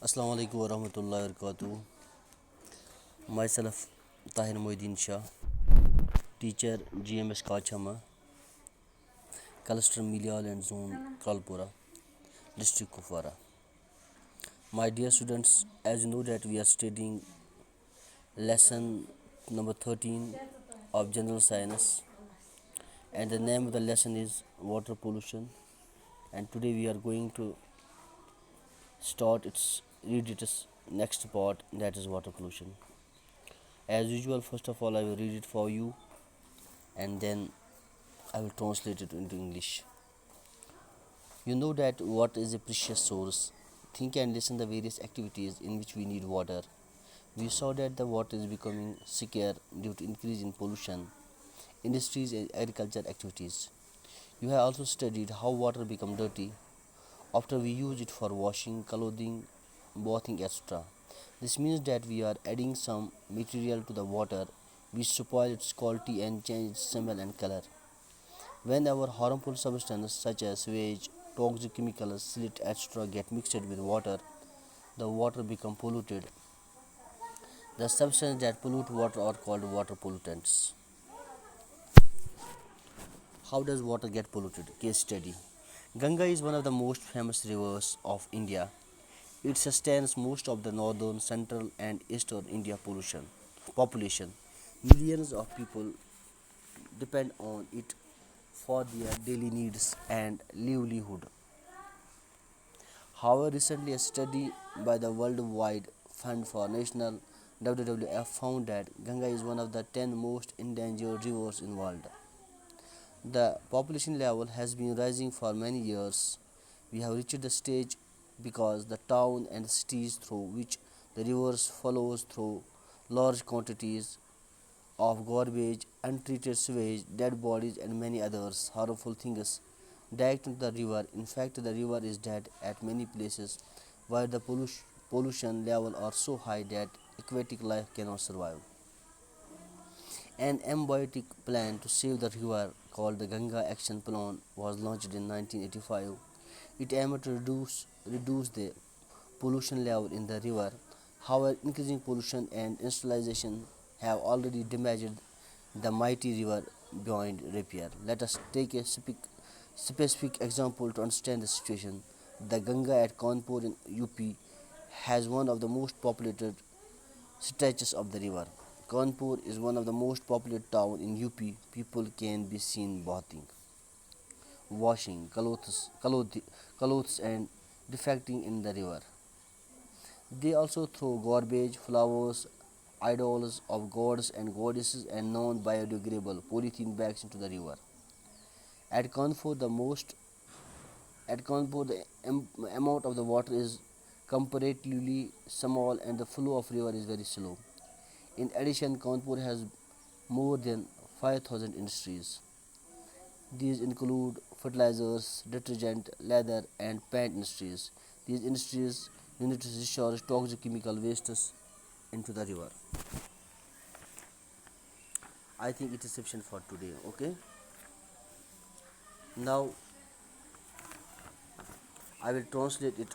Assalamu alaikum warahmatullahi wabarakatuh. Myself Tahir Moiddin Shah, teacher GMS Kachama, Cluster Milial and Zone Kralpura, District Kupwara. My dear students, as you know that we are studying lesson number 13 of General Science, and the name of the lesson is water pollution. And today we are going to read its next part, that is water pollution. As usual, first of all I will read it for you and then I will translate it into English. You know that water is a precious source. Think and listen the various activities in which we need water. We saw that the water is becoming scarce due to increase in pollution, industries and agriculture activities. You have also studied how water become dirty after we use it for washing, clothing, bathing, etc. This means that we are adding some material to the water which spoil its quality and change its smell and color. Whenever harmful substances such as sewage, toxic chemicals, silt, etc. get mixed with water, the water becomes polluted. The substances that pollute water are called water pollutants. How does water get polluted? Case study. Ganga is one of the most famous rivers of India. It sustains most of the northern, central, and eastern India population. Millions of people depend on it for their daily needs and livelihood. However, recently a study by the Worldwide Fund for National WWF found that Ganga is one of the 10 most endangered rivers in the world. The population level has been rising for many years. We have reached the stage because the town and cities through which the rivers flows through large quantities of garbage, untreated sewage, dead bodies, and many others harmful things direct into the river. In fact, the river is dead at many places where the pollution level are so high that aquatic life cannot survive. An ambitious plan to save the river called the Ganga Action Plan was launched in 1985. It aimed to reduce the pollution level in the river. However, increasing pollution and industrialization have already damaged the mighty river beyond repair. Let us take a specific example to understand the situation. The Ganga at Kanpur in UP has one of the most populated stretches of the river. Kanpur is one of the most populated towns in UP. People can be seen bathing, washing clothes and defecting in the river. They also throw garbage, flowers, idols of gods and goddesses, and non-biodegradable polythene bags into the river. At Kanpur, the amount of the water is comparatively small and the flow of river is very slow. In addition, Kanpur has more than 5,000 industries. These include fertilizers, detergent, leather, and paint industries. These industries need to discharge toxic chemical wastes into the river. I think it is sufficient for today. Okay. Now I will translate it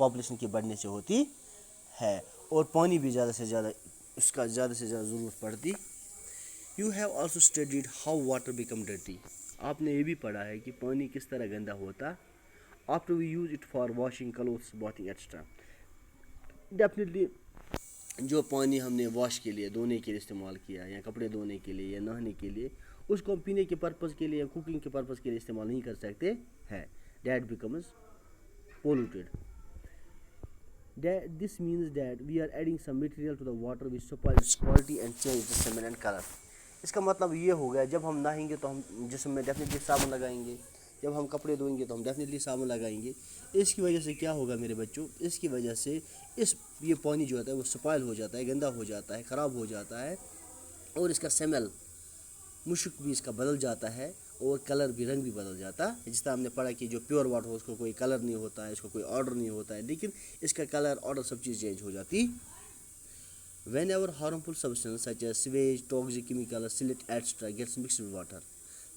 population کے بڑھنے سے ہوتی ہے، اور پانی بھی زیادہ سے زیادہ اس کا زیادہ سے زیادہ ضرورت پڑتی. You have also studied how water become dirty. آپ نے یہ بھی پڑھا ہے کہ پانی کس طرح گندا ہوتا after we use it for washing clothes bathing etcetera. Definitely جو پانی ہم نے واش کے لیے دھونے کے لیے استعمال کیا یا کپڑے دھونے کے لیے یا نہانے کے لیے، اس کو ہم پینے کے پرپز کے لیے یا کوکنگ کے پرپز کے لیے استعمال نہیں کر سکتے ہیں. That becomes polluted. This means that we are adding some material to the water which spoils its quality and change the smell and color. اس کا مطلب یہ ہو گیا جب ہم نہائیں گے تو ہم جسم میں ڈیفینیٹلی صابن لگائیں گے، جب ہم کپڑے دھوئیں گے تو ہم ڈیفینیٹلی صابن لگائیں گے. اس کی وجہ سے کیا ہوگا میرے بچوں، اس کی وجہ سے یہ پانی جو ہوتا ہے وہ سپائل ہو جاتا ہے، گندا ہو جاتا ہے، خراب ہو جاتا ہے، اور اس کا سمیل مشک بھی اس کا بدل جاتا ہے، اور کلر بھی، رنگ بھی بدل جاتا ہے. جس طرح ہم نے پڑھا کہ جو پیور واٹر ہو اس کو کوئی کلر نہیں ہوتا ہے، اس کو کوئی آرڈر نہیں ہوتا ہے، لیکن اس کا کلر، آرڈر، سب چیز چینج ہو جاتی. Whenever harmful substance such as sewage, toxic chemical, silt etcetera gets mixed with water.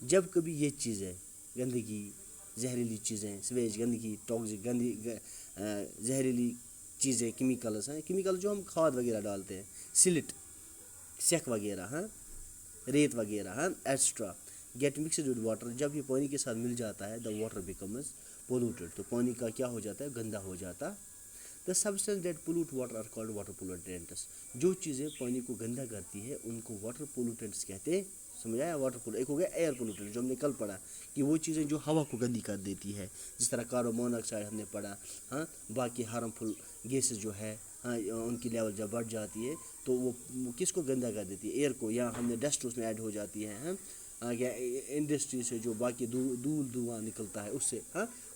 جب کبھی یہ چیزیں، گندگی، زہریلی چیزیں، سویج گندگی، ٹاکسک زہریلی چیزیں، کیمیکلز ہیں، کیمیکل جو ہم کھاد وغیرہ ڈالتے ہیں، سلٹ، سیک وغیرہ، ریت وغیرہ، etcetera get mixed with water. جب یہ پانی کے ساتھ مل جاتا ہے، دا واٹر بیکمز پولوٹیڈ. تو پانی کا کیا ہو جاتا ہے، گندا ہو جاتا. The substance that pollute water are called water pollutants. جو چیزیں پانی کو گندا کرتی ہے ان کو واٹر پولوٹینٹس کہتے ہیں. سمجھ آیا؟ واٹر پولو ایک ہو گیا ایئر پولوٹینٹ جو ہم نے کل پڑھا کہ وہ چیزیں جو ہوا کو گندی کر دیتی ہے، جس طرح کاربن مونو آکسائڈ ہم نے پڑھا. باقی ہارمفل گیسز جو ہے، ان کی لیول جب بڑھ جاتی ہے تو وہ کس کو گندا کر دیتی ہے، ایئر کو. یا ہم نے ڈسٹ اس میں ایڈ ہو جاتی ہے، یا انڈسٹری سے جو باقی دھواں نکلتا ہے اس سے،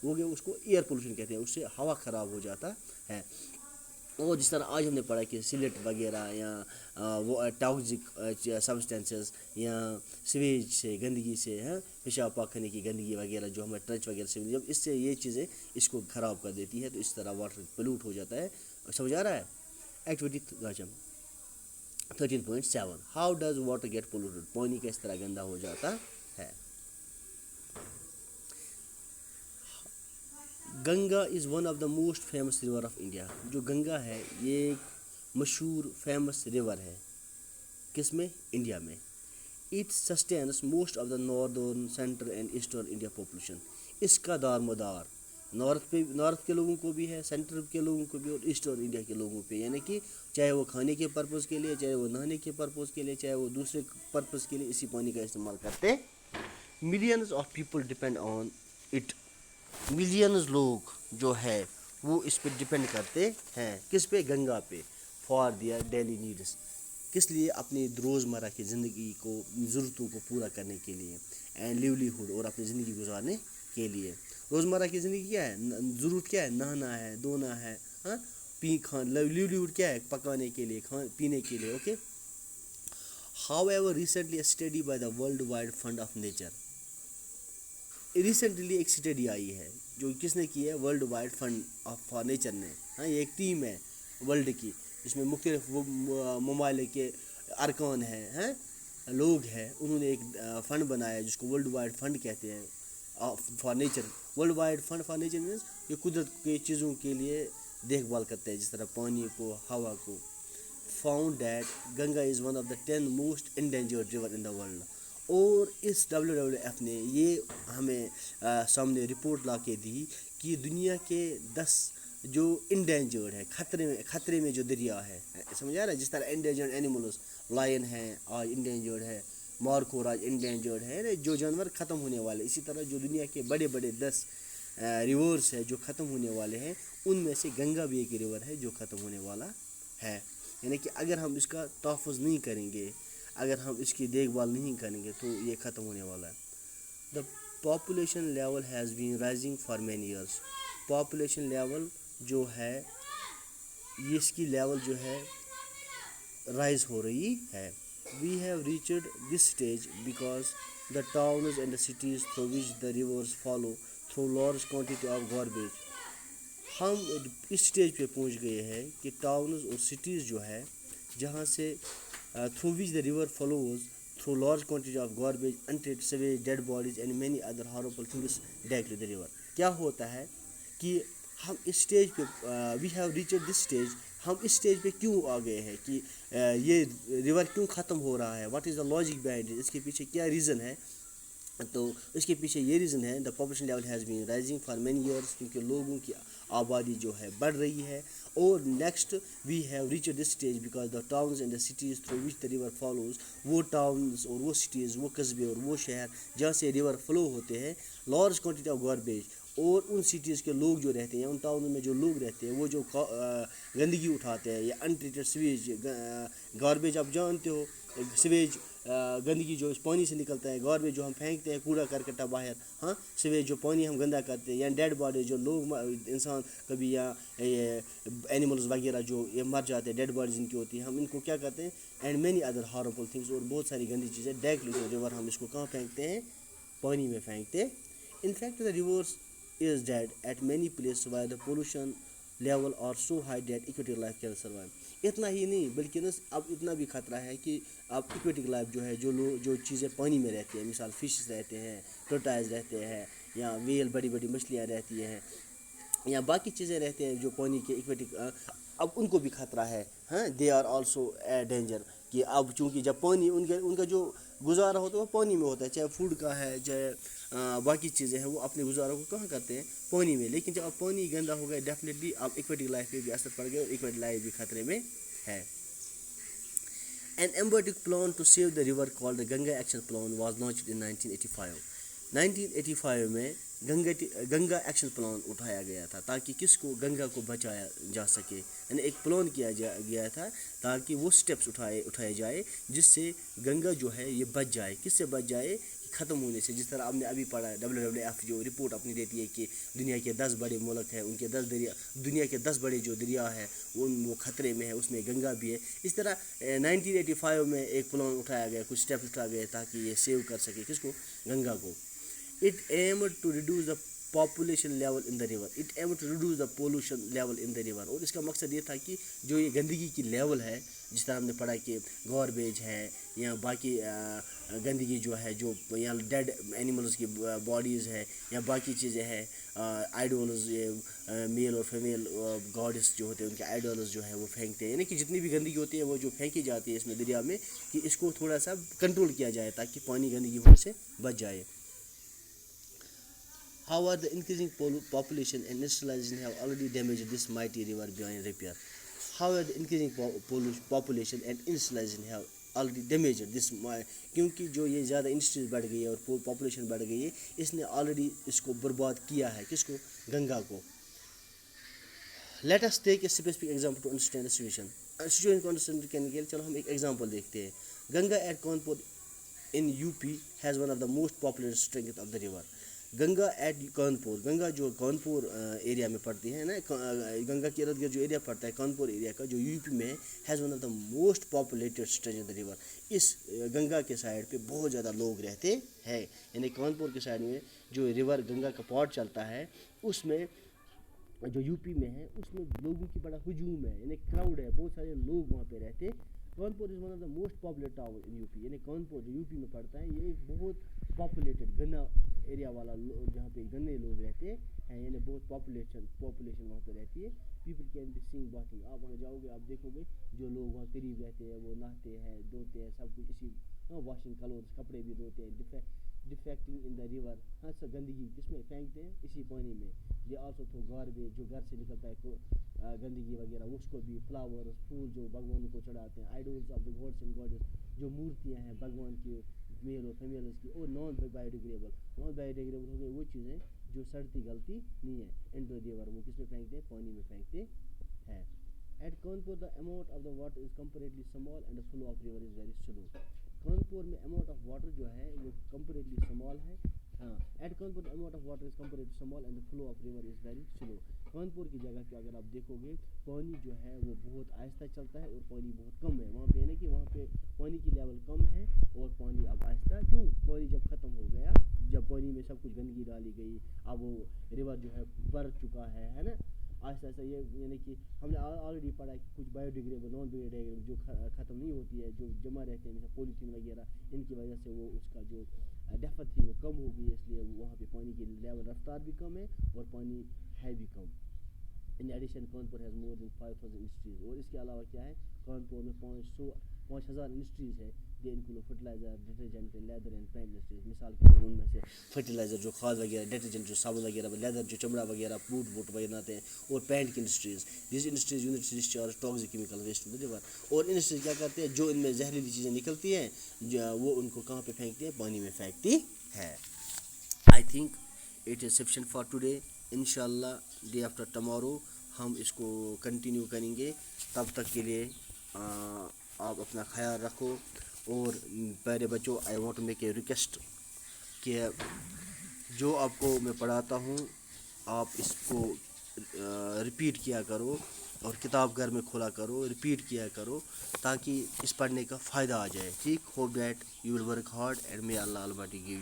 وہ گیا، اس کو ایئر پولوشن کہتے ہیں. اس سے ہوا خراب ہو جاتا ہے. اور جس طرح آج ہم نے پڑھا کہ سلٹ وغیرہ یا وہ ٹاکسک سبسٹینسز یا سویج سے، گندگی سے، پیشاب پاخانے کی گندگی وغیرہ جو ہمیں ٹچ وغیرہ سے، جب اس سے یہ چیزیں اس کو خراب کر دیتی ہے تو اس طرح واٹر پولوٹ ہو جاتا ہے. سمجھ آ رہا ہے؟ Activity 13.7 how does water get polluted. پانی کا اس طرح گندا ہو جاتا ہے. Ganga is one of the most famous river of India. جو گنگا ہے یہ ایک مشہور فیمس ریور ہے. کس میں؟ انڈیا میں. It sustains most of the northern, central and eastern India population. اس کا دار مدار نارتھ کے لوگوں کو بھی ہے، سینٹرل کے لوگوں کو بھی، اور ایسٹرن انڈیا کے لوگوں پہ. یعنی کہ چاہے وہ کھانے کے پرپز کے لیے، چاہے وہ نہانے کے پرپز کے لیے، چاہے وہ دوسرے پرپز کے لیے اسی پانی کا استعمال کرتے. Millions of people depend on it. Millions لوگ جو ہے وہ اس پہ ڈپینڈ کرتے ہیں. کس پہ؟ گنگا پہ. For their daily needs. کس لیے؟ اپنی روزمرہ کی زندگی کو، ضرورتوں کو پورا کرنے کے لیے. اینڈ لیولیہوڈ، اور اپنی زندگی گزارنے کے لیے. روزمرہ کی زندگی کیا ہے؟ ضرورت کیا ہے؟ نہانا ہے، دھونا ہے، لیولیہوڈ کیا ہے؟ پکانے کے لیے، پینے کے لیے. Okay. However recently study by the world wide fund of nature. Recently ایک اسٹڈی آئی ہے جو کس نے کی ہے؟ World wide fund for nature نے. یہ ایک ٹیم ہے ورلڈ کی جس میں مختلف ممالک کے ارکان ہیں، لوگ ہیں. انہوں نے ایک فنڈ بنایا جس کو ورلڈ وائڈ فنڈ کہتے ہیں for nature. World wide fund for nature means یہ قدرت کے چیزوں کے لیے دیکھ بھال کرتے ہیں، جس طرح پانی کو، ہوا کو. Found that Ganga is one of the 10 most endangered river in the world. اور اس WWF نے یہ ہمیں سامنے رپورٹ لا کے دی کہ دنیا کے 10 جو انڈینجرڈ ہے، خطرے میں جو دریا ہے. سمجھ آ رہا ہے؟ جس طرح انڈینجرڈ اینیملز، لائن ہے آج انڈینجرڈ ہے، مارکور آج انڈینجرڈ ہے، جو جانور ختم ہونے والے. اسی طرح جو دنیا کے بڑے بڑے 10 ریورس ہیں جو ختم ہونے والے ہیں، ان میں سے گنگا بھی ایک ریور ہے جو ختم ہونے والا ہے. یعنی کہ اگر ہم اس کا تحفظ نہیں کریں گے، اگر ہم اس کی دیکھ بھال نہیں کریں گے تو یہ ختم ہونے والا ہے. The population level has been rising for many years. Population level جو ہے اس کی لیول جو ہے رائز ہو رہی ہے. We have reached this stage because the towns and the cities through which the rivers follow through large quantity of garbage. ہم اس اسٹیج پہ پہنچ گئے ہیں کہ ٹاؤنز اور سٹیز جو ہے جہاں سے through which the river flows through large quantity of garbage, untreated sewage, dead bodies and many other harmful things direct to the river. کیا ہوتا ہے کہ ہم اس اسٹیج پہ we have reached this stage. ہم اس اسٹیج پہ کیوں آ گئے ہیں کہ یہ ریور کیوں ختم ہو رہا ہے؟ What is the logic behind it? اس کے پیچھے کیا ریزن ہے؟ تو اس کے پیچھے یہ ریزن ہے، the population level has been rising for many years, کیونکہ لوگوں کی آبادی جو ہے بڑھ رہی ہے. اور next we have reach this stage because the towns and the cities through which the river follows. وہ ٹاؤنز اور وہ سٹیز، وہ قصبے اور وہ شہر جہاں سے ریور فلو ہوتے ہیں، لارج کوانٹٹی آف گاربیج. اور ان سٹیز کے لوگ جو رہتے ہیں، ان ٹاؤنوں میں جو لوگ رہتے ہیں، وہ جو گندگی اٹھاتے ہیں یا ان ٹریٹڈ سویج گاربیج، آپ جانتے ہو سویج گندگی جو اس پانی سے نکلتا ہے، گاربیج جو ہم پھینکتے ہیں کوڑا کرکٹا باہر، ہاں سویج جو پانی ہم گندا کرتے ہیں، یا ڈیڈ باڈی جو لوگ انسان کبھی یا اینیملز وغیرہ جو یہ مر جاتے ہیں، ڈیڈ باڈیز ان کی ہوتی ہیں، ہم ان کو کیا کرتے ہیں، and many other harmful things, اور بہت ساری گندی چیزیں ڈائریکٹلی ریور ہم اس کو کہاں پھینکتے ہیں؟ پانی میں پھینکتے. In fact the rivers is dead at many place why the pollution level are so high that aquatic life can survive. اتنا ہی نہیں بلکہ اب اتنا بھی خطرہ ہے کہ اب ایکویٹک لائف جو ہے، جو چیزیں پانی میں رہتی ہیں، مثال فشز رہتے ہیں، ٹوٹائز رہتے ہیں، یا ویل بڑی بڑی مچھلیاں رہتی ہیں، یا باقی چیزیں رہتے ہیں جو پانی کے ایکویٹک، اب ان کو بھی خطرہ ہے. ہاں they are also a danger. کہ اب چونکہ جب پانی ان کا جو گزارا ہوتا ہے وہ پانی میں ہوتا ہے، چاہے فوڈ کا ہے، چاہے باقی چیزیں ہیں، وہ اپنے گزارا کو کہاں کرتے ہیں؟ پانی میں. لیکن جب اب پانی گندا ہو گیا، ڈیفینیٹلی اب ایکویٹک لائف پہ بھی اثر پڑ گیا، اور ایکویٹک لائف بھی خطرے میں ہے. An ambitious plan to save the river called the Ganga Action Plan was launched in 1985. 1985 میں گنگا ایکشن پلان اٹھایا گیا تھا تاکہ کس کو؟ گنگا کو بچایا جا سکے. یعنی ایک پلان کیا گیا تھا تاکہ وہ سٹیپس اٹھائے جائے جس سے گنگا جو ہے یہ بچ جائے. کس سے بچ جائے؟ ختم ہونے سے. جس طرح آپ نے ابھی پڑھا ہے WWF جو رپورٹ اپنی دیتی ہے کہ دنیا کے 10 بڑے ملک ہیں، ان کے 10 دریا، دنیا کے 10 بڑے جو دریا ہیں وہ خطرے میں ہے، اس میں گنگا بھی ہے. اس طرح 1985 میں ایک پلان اٹھایا گیا، کچھ اسٹیپ اٹھایا گیا تاکہ یہ سیو کر سکے کس کو؟ گنگا کو. It aimed to reduce the population level in the river. It aimed to reduce the pollution level in the river. اور اس کا مقصد یہ تھا کہ جو یہ گندگی کی لیول ہے، جس طرح ہم نے پڑھا کہ گاربیج ہے یا باقی گندگی جو ہے، جو یا ڈیڈ اینیملز کی باڈیز ہے یا باقی چیزیں ہیں، آئیڈولز، میل اور فیمیل گاڈس جو ہوتے ہیں ان کے آئیڈولز جو ہے وہ پھینکتے ہیں. یعنی کہ جتنی بھی گندگی ہوتی ہے وہ جو پھینکی جاتی ہے اس میں دریا میں، کہ اس کو تھوڑا سا کنٹرول کیا جائے تاکہ پانی گندگی ہونے سے بچ جائے. However, the increasing population and industrialization have already damaged this mighty river beyond repair. However, the increasing population and industrialization have already damaged this. کیونکہ جو یہ زیادہ انڈسٹریز بڑھ گئی ہے اور پاپولیشن بڑھ گئی ہے، اس نے آلریڈی اس کو برباد کیا ہے. کس کو؟ گنگا کو. Let us take a specific example to understand the situation. Situation کو understand کرنے کے لیے چلو ہم ایک ایگزامپل دیکھتے ہیں. Ganga at Kanpur in UP has one of the most populated stretches of the river. Ganga at Kanpur, Ganga جو کانپور ایریا میں پڑتی ہے نا، گنگا کے ارد گرد جو ایریا پڑتا ہے کانپور ایریا کا جو UP میں ہے، has one of the most populated stretch of the river. اس گنگا کے سائڈ پہ بہت زیادہ لوگ رہتے ہیں. یعنی کانپور کے سائڈ میں جو ریور گنگا کا پارٹ چلتا ہے، اس میں جو UP میں ہے، اس میں لوگوں کی بڑا ہجوم ہے، یعنی کراؤڈ ہے، بہت سارے لوگ وہاں پہ رہتے. کانپور از one of the most populated town in UP. یعنی کانپور جو UP میں پڑتا ہے، یہ ایک بہت پاپولیٹڈ گنا ایریا والا جہاں پہ گنے لوگ رہتے ہیں، یعنی بہت پاپولیشن وہاں پہ رہتی ہے. People can be seen wading. آپ اگر جاؤ گے آپ دیکھو گے جو لوگ وہاں قریب رہتے ہیں وہ نہاتے ہیں، دھوتے ہیں، سب کچھ اسی واشنگ کلوتھس، کپڑے بھی دھوتے ہیں. ڈیفیکٹنگ ان دا ریور، ہاں سر گندگی کس میں پھینکتے ہیں؟ اسی پانی میں. دے آلسو تھرو گاربیج، جو گھر سے نکلتا ہے گندگی وغیرہ، اس کو بھی. فلاورز، پھول جو بھگوان کو چڑھاتے ہیں، idols of the gods and gods, جو مورتیاں ہیں بھگوان کی میل اور فیمیلز کی. اور نان بایو ڈیگریبل ہو گئے وہ چیزیں جو سڑتی گلتی نہیں ہے. انٹو ریور وہ کس میں پھینکتے ہیں؟ پانی میں پھینکتے ہیں. At Kanpur the amount of the water is comparatively small and the flow of river is very slow. Kanpur میں اماؤنٹ آف واٹر جو ہے وہ کمپیریٹلی اسمال ہے. ہاں at Kanpur the amount of water is comparatively small and the flow of river is very slow. Kanpur کی جگہ پہ اگر آپ دیکھو گے پانی جو ہے وہ بہت آہستہ چلتا ہے اور پانی بہت کم ہے. وہاں پہ یعنی کہ وہاں پہ پانی کی لیول کم ہے اور پانی اب آہستہ. کیوں؟ پانی جب ختم ہو گیا، جب پانی میں سب کچھ گندگی ڈالی گئی، اب وہ ریور جو ہے بڑھ چکا ہے نا آہستہ آہستہ. یہ یعنی کہ ہم نے آلریڈی پڑھا کہ کچھ بایو ڈیگریبل، نان بایو ڈیگریبل جو ختم نہیں ہوتی ہے، جو جمع رہتے ہیں جیسے پولیتھین وغیرہ، ان کی وجہ سے وہ اس کا جو ڈیپتھ تھی وہ کم ہو گئی. اس لیے وہاں پہ پانی کی لیول رفتار بھی کم ہے اور پانی ہے بھی کم. In addition Kanpur has more than 5000 industries. اور اس کے علاوہ کیا ہے, کانپور میں 5000 انڈسٹریز ہے. They include fertiliser, detergent, leather and paint industries. مثال کے طور ان میں سے فرٹیلائزر جو کھاد وغیرہ, ڈٹرجنٹ جو صابن وغیرہ, لیدر جو چمڑا وغیرہ, بوٹ ووٹ بناتے ہیں, اور پینٹ کی industries. These industries units discharge toxic chemical waste to the river. اور انڈسٹریز کیا کرتے ہیں, جو ان میں زہریلی چیزیں نکلتی ہیں وہ ان کو کہاں پہ پھینکتی ہیں, پانی میں پھینکتی ہے. I think it is sufficient for today. انشاءاللہ ڈے آفٹر ٹمارو ہم اس کو کنٹینیو کریں گے. تب تک کے لیے آپ اپنا خیال رکھو. اور پیارے بچوں, I want to make a request کہ جو آپ کو میں پڑھاتا ہوں آپ اس کو ریپیٹ کیا کرو, اور کتاب گھر میں کھولا کرو, ریپیٹ کیا کرو, تاکہ اس پڑھنے کا فائدہ آ جائے. ٹھیک. Hope that you will work hard and may Allah almighty give